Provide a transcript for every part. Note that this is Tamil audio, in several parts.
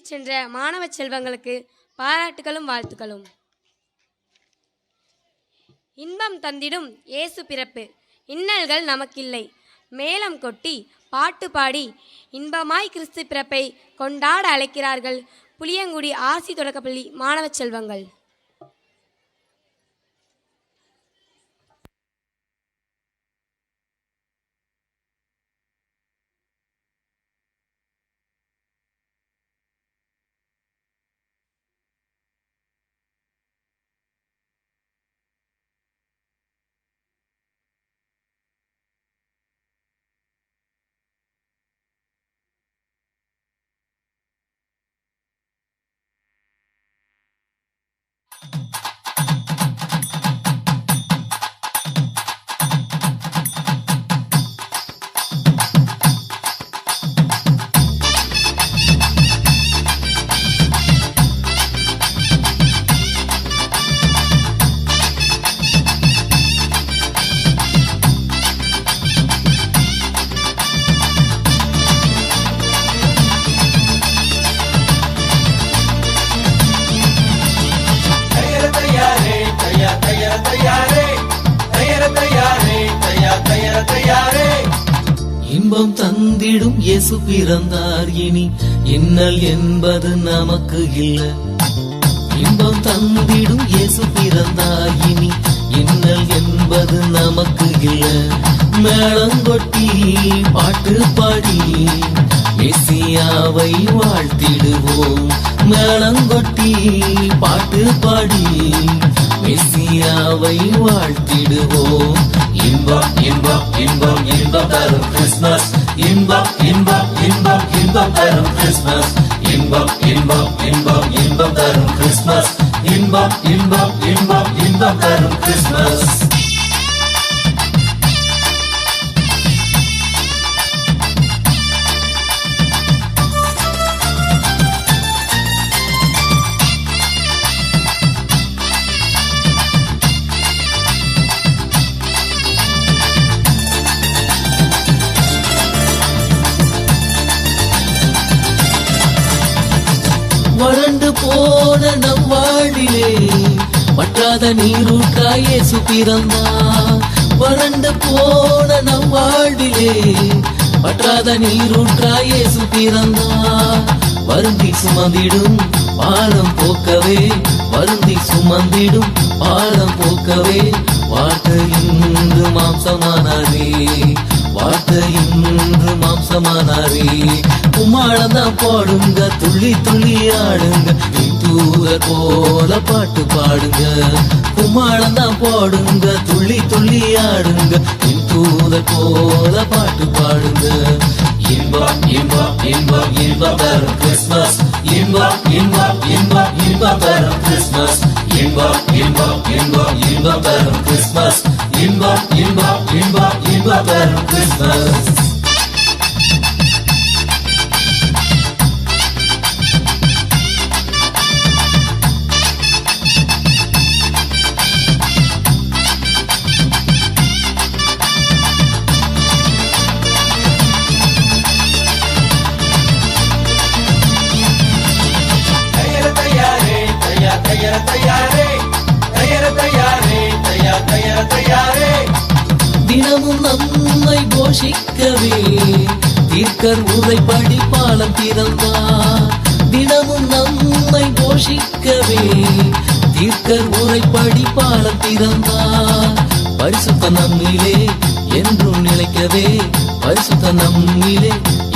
சென்ற மாணவ செல்வங்களுக்கு பாராட்டுகளும் வாழ்த்துக்களும். இன்பம் தந்திடும் இயேசு பிறப்பு, இன்னல்கள் நமக்கில்லை. மேளம் கொட்டி பாட்டு பாடி இன்பமாய் கிறிஸ்து பிறப்பை கொண்டாட அழைக்கிறார்கள் புளியங்குடி ஆர்சி தொடக்கப்பள்ளி மாணவ செல்வங்கள். இன்பம் தந்திடும் இயேசு பிறந்தார், இனி இன்னல் என்பது நமக்கு இல்ல. இன்பம் தந்திடும் இயேசு பிறந்தார், இனி இன்னல் என்பது நமக்கு இல்ல. மேளங்கொட்டி பாட்டு பாடி மெசியாவை வாழ்த்திடுவோம். மேளங்கொட்டி பாட்டு பாடி மெசியாவை வாழ்த்திடுவோம். இன்பம் இன்பம் இன்பம் இன்பம் தரும் கிறிஸ்மஸ், இன்பம் இன்பம் இன்பம் இன்பம் தரும் கிறிஸ்மஸ், இன்பம் இன்பம் இன்பம் இன்பம் தரும் கிறிஸ்மஸ், இன்பம் இன்பம் இன்பம் இன்பம் தரும் கிறிஸ்மஸ். வறண்டு போன நம் வாழ்விலே வற்றாத நீரூற்றாய் இயேசு பிறந்தார். வறண்டு போன நம் வாழ்விலே வற்றாத நீரூற்றாய் இயேசு பிறந்தார். வருந்தி சுமந்திடும் பாரம் போக்கவே, வருந்தி சுமந்திடும் பாரம் போக்கவே, வார்த்தை இன்று மாம்சமானாரே, வார்த்தை இன்று மாம்சமானாரே. கும்மாளந்தான் பாடுங்க, துள்ளி துள்ளி ஆடுங்க, தூதர் போல பாட்டு பாடுங்க. கும்மாளந்தான் பாடுங்க, துள்ளி துள்ளி ஆடுங்க, தூதர் போல பாட்டு பாடுங்க. இன்பம் இன்பம் இன்பம் இன்பம் தரும் கிறிஸ்மஸ், இன்பம் இன்பம் இன்பம் இன்பம் தரும் கிறிஸ்மஸ், இன்பம் இன்பம் இன்பம் இன்பம் தரும் கிறிஸ்மஸ், இன்பம் இன்பம் இன்பம் இன்பம் தரும் கிறிஸ்மஸ். தினமும் நம்மை போஷிக்கவே தீர்க்கர் உரைப்படி பாலம் திறந்தார். தினமும் நம்மை போஷிக்கவே தீர்க்கர் உரைப்படி பாலம் திறந்தார். பரிசுத்த நம்மிலே என்றும் நிலைக்கவே, பரிசுத்த நம்மிலே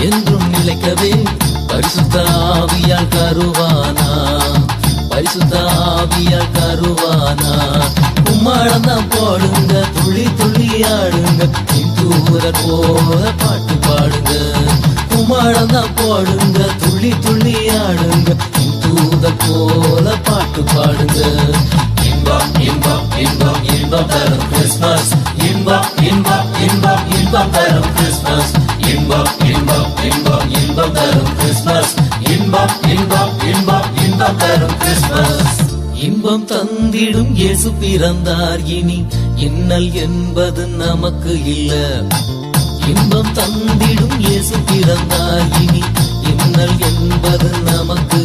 என்றும் நிலைக்கவே, பரிசுத்த ஆவியால் கருவானா, பரிசுத்த ஆவியால் கருவானா. கும்மாளந்தான் பாடுங்க, துள்ளி துள்ளி ஆடுங்க, தூதர் போல பாட்டு பாடுங்க. கும்மாளந்தான் பாடுங்க, துள்ளி துள்ளி ஆடுங்க, தூதர் போல பாட்டு பாடுங்க. இன்பம் இன்பம் இன்பம் இன்பம் தரும் கிறிஸ்மஸ், இன்பம் இன்பம் இன்பம் இன்பம் தரும் கிறிஸ்மஸ், இன்பம் இன்பம் இன்பம் இன்பம் தரும் கிறிஸ்மஸ், இன்பம் இன்பம் இன்பம் இன்பம் தரும் கிறிஸ்மஸ். இன்பம் தந்திடும் இயேசு பிறந்தார், இனி இன்னல் என்பது நமக்கு இல்ல. இன்பம் தந்திடும் இயேசு பிறந்தார், இனி இன்னல் என்பது நமக்கு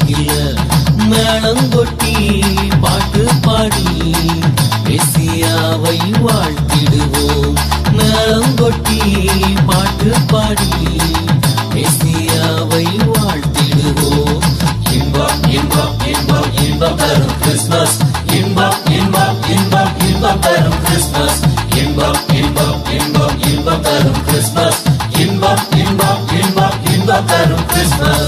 இன்பம் தரும் கிறிஸ்மஸ் இன்பம் இன்பம் இன்பம் இன்பம் தரும் கிறிஸ்மஸ் இன்பம் இன்பம் இன்பம் இன்பம் தரும் கிறிஸ்மஸ்